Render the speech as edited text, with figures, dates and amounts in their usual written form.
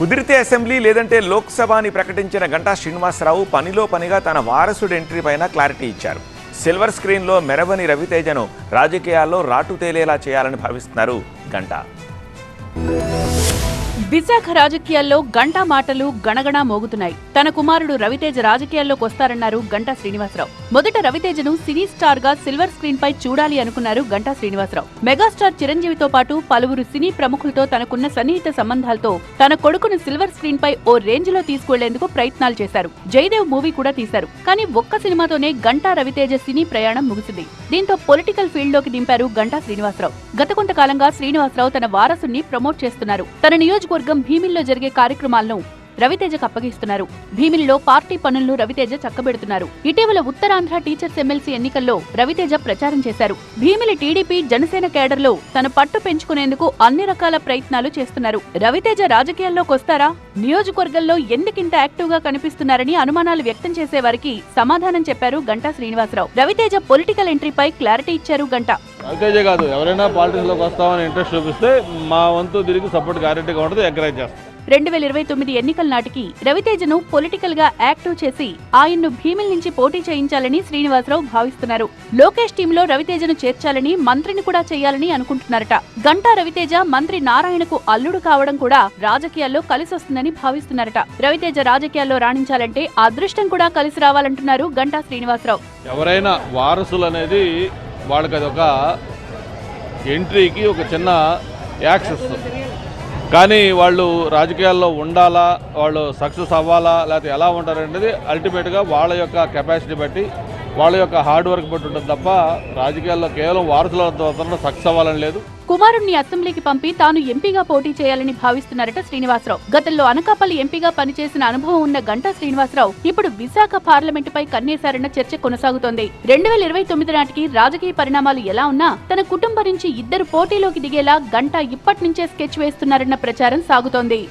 కుదిరితే అసెంబ్లీ లేదంటే లోక్సభ అని ప్రకటించిన గంటా శ్రీనివాసరావు పనిలో పనిగా తన వారసుడి ఎంట్రీ పైన క్లారిటీ ఇచ్చారు. సిల్వర్ స్క్రీన్లో మెరవని రవితేజను రాజకీయాల్లో రాటు తేలేలా చేయాలని భావిస్తున్నారు గంటా. విశాఖ రాజకీయాల్లో గంటా మాటలు గణగణా మోగుతున్నాయి. తన కుమారుడు రవితేజ రాజకీయాల్లోకి వస్తారన్నారు గంటా శ్రీనివాసరావు. మొదట రవితేజను సినీ స్టార్ గా సిల్వర్ స్క్రీన్ పై చూడాలి అనుకున్నారు గంటా శ్రీనివాసరావు. మెగాస్టార్ చిరంజీవితో పాటు పలువురు సినీ ప్రముఖులతో తనకున్న సన్నిహిత సంబంధాలతో తన కొడుకును సిల్వర్ స్క్రీన్ పై ఓ రేంజ్ లో తీసుకువెళ్లేందుకు ప్రయత్నాలు చేశారు. జయదేవ్ మూవీ కూడా తీశారు. కానీ ఒక్క సినిమాతోనే గంటా రవితేజ సినీ ప్రయాణం ముగిసింది. దీంతో పొలిటికల్ ఫీల్డ్ లోకి దింపారు గంటా శ్రీనివాసరావు. గత కొంతకాలంగా శ్రీనివాసరావు తన వారసుని ప్రమోట్ చేస్తున్నారు. తన నియోజకవర్గం భీమిల్లో జరిగే కార్యక్రమాలను రవితేజకు అప్పగిస్తున్నారు. భీమిలిలో పార్టీ పనులను రవితేజ చక్కబెడుతున్నారు. ఇటీవల ఉత్తరాంధ్ర టీచర్స్ ఎమ్మెల్సీ ఎన్నికల్లో రవితేజ ప్రచారం చేశారు. భీమిలి టీడీపీ జనసేన కేడర్లో తన పట్టు పెంచుకునేందుకు అన్ని రకాల ప్రయత్నాలు చేస్తున్నారు. రవితేజ రాజకీయాల్లోకి వస్తారా, నియోజకవర్గంలో ఎందుకింత యాక్టివ్ గా కనిపిస్తున్నారని అనుమానాలు వ్యక్తం చేసే వారికి సమాధానం చెప్పారు గంటా శ్రీనివాసరావు. రవితేజ పొలిటికల్ ఎంట్రీపై క్లారిటీ ఇచ్చారు గంటా. రవితేజ కాదు, ఎవరైనా పాలిటిక్స్ లోకి వస్తామని ఇంట్రెస్ట్ చూపిస్తే మా వంతు తిరిగి సపోర్ట్ గ్యారెంటీగా ఉంటుంది, ఎంకరేజ్ చేస్తాం. 2029 ఎన్నికల నాటికి రవితేజను పొలిటికల్ గా యాక్టివ్ చేసి ఆయన్ను భీమిల్ నుంచి పోటీ చేయించాలని శ్రీనివాసరావు భావిస్తున్నారు. లోకేష్ టీంలో రవితేజను చేర్చాలని, మంత్రిని కూడా చేయాలని అనుకుంటున్నారట. గంటా రవితేజ మంత్రి నారాయణకు అల్లుడు కావడం కూడా రాజకీయాల్లో కలిసొస్తుందని భావిస్తున్నారట. రవితేజ రాజకీయాల్లో రాణించాలంటే అదృష్టం కూడా కలిసి రావాలంటున్నారు గంటా శ్రీనివాసరావు. ఎవరైనా వారసులు అనేది వాళ్ళకి అదొక ఎంట్రీకి ఒక చిన్న యాక్సెస్. కానీ వాళ్ళు రాజకీయాల్లో ఉండాలా, వాళ్ళు సక్సెస్ అవ్వాలా, లేకపోతే ఎలా ఉంటారనేది అల్టిమేట్గా వాళ్ళ యొక్క కెపాసిటీ బట్టి, వాళ్ళ యొక్క హార్డ్ వర్క్ బట్టి ఉంటుంది తప్ప రాజకీయాల్లో కేవలం వారసులతో సక్సెస్ అవ్వాలని లేదు. కుమారుణ్ణి అసెంబ్లీకి పంపి తాను ఎంపీగా పోటీ చేయాలని భావిస్తున్నారట శ్రీనివాసరావు. గతంలో అనకాపల్లి ఎంపీగా పనిచేసిన అనుభవం ఉన్న గంటా శ్రీనివాసరావు ఇప్పుడు విశాఖ పార్లమెంటుపై కన్నేశారన్న చర్చ కొనసాగుతోంది. 2029 నాటికి రాజకీయ పరిణామాలు ఎలా ఉన్నా తన కుటుంబం నుంచి ఇద్దరు పోటీలోకి దిగేలా గంటా ఇప్పటి నుంచే స్కెచ్ వేస్తున్నారన్న ప్రచారం సాగుతోంది.